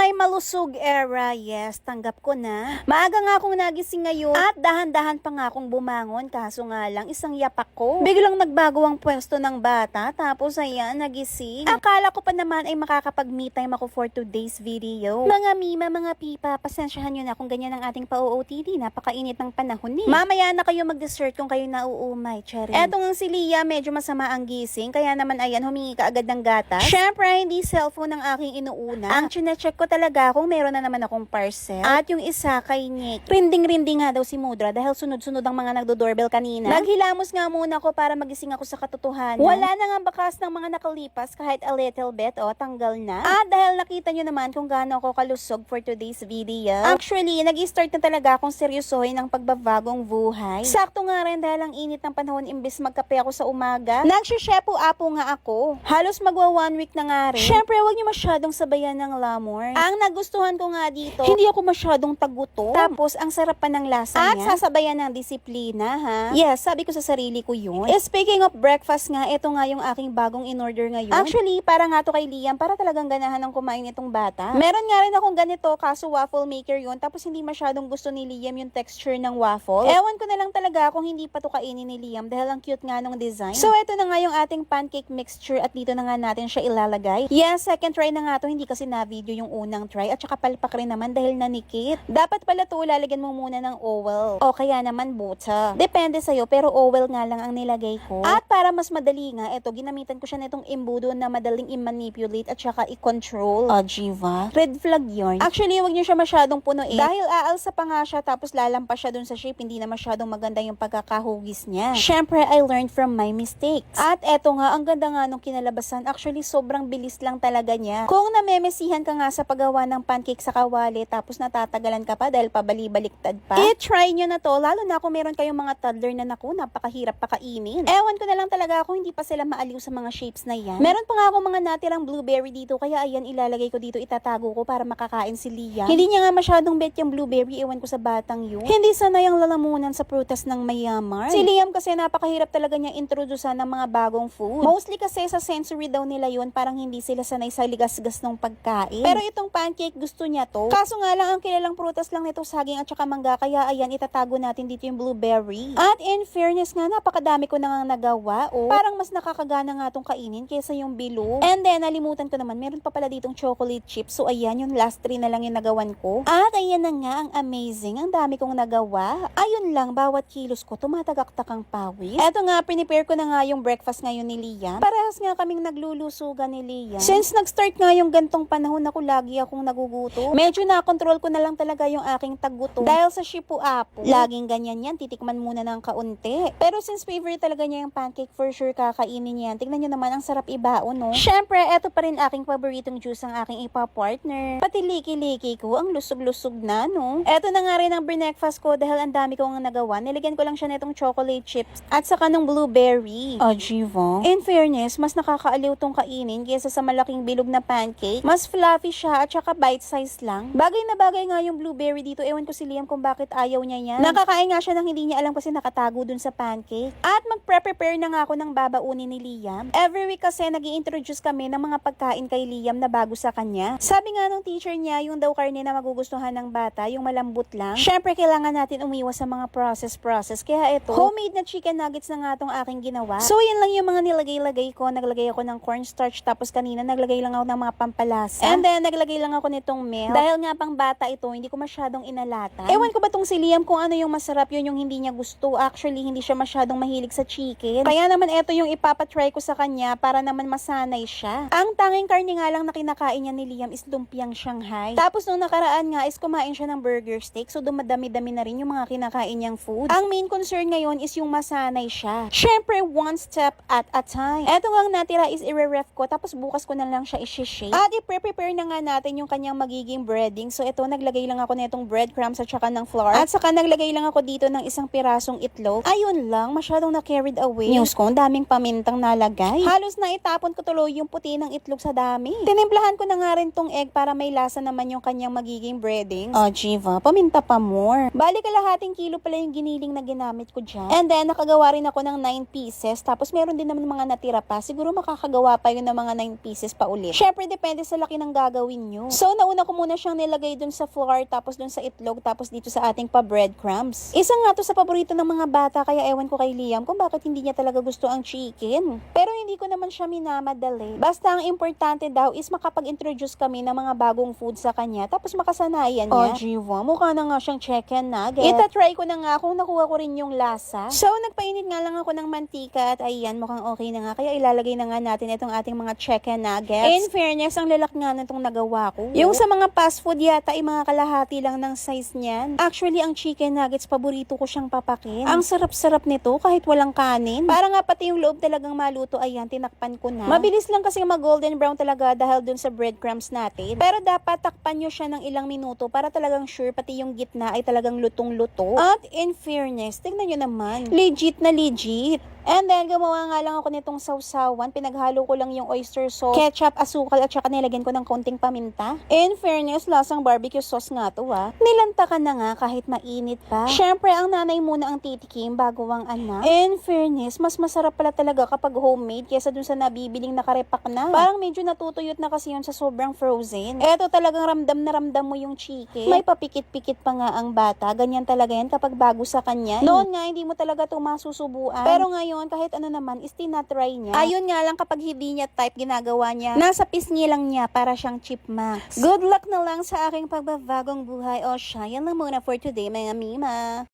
my malusog era, yes, tanggap ko na. Maaga nga akong nagising ngayon at dahan-dahan pa nga akong bumangon, kaso nga lang isang yapak ko. Biglang nagbago ang pwesto ng bata, tapos ayan, nagising. Akala ko pa naman ay makakapag-me time ako for today's video. Mga mima, mga pipa, pasensyahan nyo na kung ganyan ang ating pa-OOTD, napakainit ng panahon eh. Mamaya na kayo mag-dessert kung kayo nauumay, cherry. Eto nga si Lia, medyo masama ang gising, kaya naman ayan, humingi ka agad ng gatas. Syempre, hindi cellphone ang aking inuuna. Ang chinecheck ko talaga kung meron na naman akong parcel. At yung isa kay Nick. Rinding-rinding nga daw si Mudra dahil sunod-sunod ang mga nagdo-doorbell kanina. Naghilamos nga muna ako para magising ako sa katotohanan. Wala na nga bakas ng mga nakalipas kahit a little bit, tanggal na. At dahil nakita nyo naman kung gaano ako kalusog for today's video. Actually, nag-start na talaga akong seryosohin ang pagbabagong buhay. Sakto nga rin dahil ang init ng panahon imbis magkape ako sa umaga. Nagsishepo-apo nga ako. Halos magwa 1 week na nga rin. Syempre, huwag nyo masyadong sabayan ng lamor. Ang nagustuhan ko nga dito, hindi ako masyadong taguto. Tapos, ang sarap pa ng lasa niya. At sasabayan ng disiplina, ha? Yes, sabi ko sa sarili ko yun. Speaking of breakfast nga, ito nga yung aking bagong in-order ngayon. Actually, para nga to kay Liam, para talagang ganahan ng kumain itong bata. Meron nga rin akong ganito, kaso waffle maker yun. Tapos, hindi masyadong gusto ni Liam yung texture ng waffle. Ewan ko na lang talaga kung hindi pa to kainin ni Liam dahil ang cute nga nung design. So, ito na nga yung ating pancake mixture at dito na nga natin siya ilalagay. Yes, second try na nga to, hindi kasi na-video yung unang try at saka palpak rin naman dahil nanikit. Dapat pala to, lalagyan mo muna ng oil o kaya naman butter. Depende sa'yo, pero oil nga lang ang nilagay ko. At para mas madali nga, ito, ginamitan ko siya nitong imbudo na madaling i-manipulate at saka i-control. Jiva. Red flag yarn. Actually, wag niyo siya masyadong punuin. Dahil aalsa pa nga siya tapos lalampas siya dun sa shape, hindi na masyadong maganda yung pagkakahugis niya. Syempre, I learned from my mistakes. At eto nga, ang ganda nga nung kinalabasan. Actually, sobrang bilis lang talaga niya. Kung namemesihan ka nga sa paggawa ng pancake sa kawali tapos natatagalan ka pa dahil pabali-baliktad pa, try nyo na to, lalo na kung meron kayong mga toddler na naku, napakahirap pakainin. Ewan ko na lang talaga kung hindi pa sila maaliw sa mga shapes na yan. Meron pa nga ako mga natirang blueberry dito, kaya ayan, ilalagay ko dito, itatago ko para makakain si Liam. Hindi niya nga masyadong bet yung blueberry, ewan ko sa batang yun. Hindi sanay ang lalamunan sa prutas ng mayaman. Si Liam kasi napakahirap talaga niya introducean ng mga bagong food. Mostly kasi sa sensory daw nila yun, parang hindi sila sanay sa ligas-gas ng pagkain. Pero itong pancake gusto niya to. Kaso nga lang ang kilalang prutas lang nito saging at saka mangga, kaya ayan, itatago natin dito yung blueberry. At in fairness nga, napakadami ko na nga nagawa. Parang mas nakakagana nga tong kainin kaysa yung bilog. And then, nalimutan ko naman, meron pa pala ditong chocolate chips. So ayan, yung last 3 na lang yung nagawan ko. At ayan na nga, ang amazing. Ang dami kong nagawa. Ayun lang, bawat kilos ko, tumatagaktak ang pawis. Eto nga, prepare ko na nga yung breakfast ngayon ni Liam. Parehas nga kaming naglulusugan ni Liam. Since nag-start nga yung gantong panahon, ako lagi akong naguguto. Medyo na-control ko na lang talaga yung aking taggutom. Dahil sa shipu-apo, laging ganyan yan, titikman muna ng kaunti. Pero since favorite talaga niya yung pancake, for sure kakainin yan. Tingnan nyo naman, ang sarap ibaon, no? Syempre, eto pa rin aking paboritong juice ang aking ipa-partner. Pati liki-liki ko, ang lusog-lusog na, no? Eto na nga rin ang breakfast ko dahil ang dami kong nagawa. Nilagyan ko lang siya nitong chocolate chips at saka ng blueberry. Jiva. In fairness, mas nakakaaliw tong kainin kaysa sa malaking bilog na pancake. Mas fluffy siya at saka bite size lang. Bagay na bagay nga yung blueberry dito. Ewan ko si Liam kung bakit ayaw niya yan. Nakakain nga siya nang hindi niya alam kasi nakatago dun sa pancake. At magpre-prepare na nga ako ng babaunin ni Liam. Every week kasi nag-i-introduce kami ng mga pagkain kay Liam na bago sa kanya. Sabi nga nung teacher niya, yung daw karne na magugustuhan ng bata, yung malambot lang. Syempre, kailangan natin umiwas sa mga process. Kaya ito, homemade na chicken nuggets na nga tong aking ginawa. So, yan lang yung mga nilagay-lagay ko. Naglagay ako ng cornstarch, tapos kanina naglagay lang ako ng mga pampalasa. And then, naglagay lang ako nitong milk. Dahil nga pang bata ito, hindi ko masyadong inalata. Ewan ko ba tong si Liam kung ano yung masarap, yun yung hindi niya gusto. Actually, hindi siya masyadong mahilig sa chicken. Kaya naman ito yung ipapatry ko sa kanya para naman masanay siya. Ang tanging karne nga lang na kinakain niya ni Liam is lumpiang Shanghai. Tapos nung nakaraan nga is kumain siya ng burger steak. So dumadami-dami na rin yung mga kinakain niyang food. Ang main concern ngayon is yung masanay siya. Syempre, one step at a time. Eto nga ang natira is i-ref ko. Tapos bukas ko na lang siya i-shake. At i-prepare na nga natin yung kanyang magiging breading. So ito, naglagay lang ako nitong breadcrumbs at saka ng flour. At saka naglagay lang ako dito ng isang pirasong itlog. Ayun lang, masyadong na-carried away. News ko, ang daming pamintang nalagay. Halos na itapon ko tuloy yung puti ng itlog sa dami. Tinimplahan ko na nga rin tong egg para may lasa naman yung kanyang magiging breading. Jiva, paminta pa more. Bali kalahating kilo pala yung giniling na ginamit ko dyan. And then, nakagawa rin ako ng 9 pieces. Tapos meron din naman mga natira pa. Siguro makakagawa pa yun ng mga 9 pieces pa ulit. Syempre, depende sa laki ng gagawin nyo. So, nauna ko muna siyang nilagay dun sa flour, tapos dun sa itlog, tapos dito sa ating pa-breadcrumbs. Isa nga to sa paborito ng mga bata, kaya ewan ko kay Liam kung bakit hindi niya talaga gusto ang chicken. Pero hindi ko naman siya minamadali. Basta ang importante daw is makapag-introduce kami ng mga bagong food sa kanya, tapos makasanayan niya. Oh, Jiwa, mukha na nga siyang chicken nugget. Itatry ko na nga kung nakuha ko rin yung lasa. So, nagpainit nga lang ako ng mantika at ayan, mukhang okay na nga. Kaya ilalagay na nga natin itong ating mga chicken nuggets. In fairness, ang lalak nga na itong nagawa ko. Yung sa mga fast food yata ay mga kalahati lang ng size niyan. Actually, ang chicken nuggets, paborito ko siyang papakin. Ang sarap-sarap nito kahit walang kanin. Para nga pati yung loob talagang maluto, ayan, tinakpan ko na. Mabilis lang kasi mag-golden brown talaga dahil dun sa breadcrumbs natin. Pero dapat takpan nyo siya ng ilang minuto para talagang sure pati yung gitna ay talagang lutong-luto. At in fairness, tignan nyo naman. Legit na legit. And then, gumawa nga lang ako nitong sausawan. Pinaghalo ko lang yung oyster sauce, ketchup, asukal, at saka nilagyan ko ng konting paminta. In fairness, lasang barbecue sauce nga to Nilanta ka na nga kahit mainit pa. Syempre, ang nanay muna ang titikim bago ang anak. In fairness, mas masarap pala talaga kapag homemade kesa dun sa nabibiling nakarepak na. Parang medyo natutuyot na kasi yun sa sobrang frozen. Eto talagang ramdam na ramdam mo yung chicken. May papikit-pikit pa nga ang bata. Ganyan talaga yan kapag bago sa kanya. Noon nga, hindi mo talaga ito masusubuan. Pero ngayon, kahit ano naman, is tinatry niya. Ayun nga lang kapag hindi niya type, ginagawa niya. Nasa pisngi lang niya para siyang chipmunks. Good luck na lang sa aking pagbabagong buhay. O siya, yan lang muna for today, mga mima.